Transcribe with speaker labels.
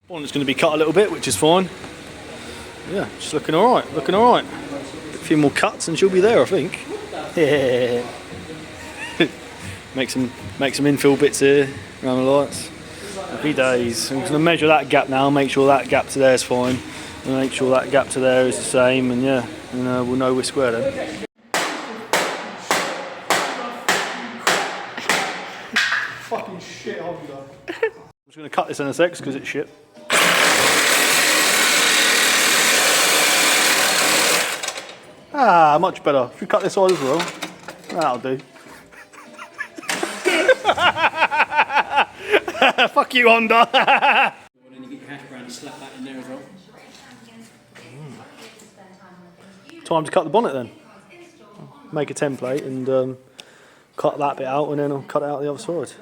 Speaker 1: Bonnet's going to be cut a little bit, which is fine. Yeah, just looking alright, looking alright. A few more cuts and she'll be there, I think. Yeah. make some infill bits here around the lights. Happy days. I'm going to measure that gap now, make sure that gap to there is fine, and make sure that gap to there is the same, and yeah, and we'll know we're square then. Fucking shit, Honda. I'm just going to cut this NSX because it's shit. Ah, much better. Should we cut this side as well? That'll do. Fuck you, Honda.
Speaker 2: Then you get your hash brown and slap that in there as well.
Speaker 1: Time to cut the bonnet then. Make a template and cut that bit out, and then I'll cut it out the other side.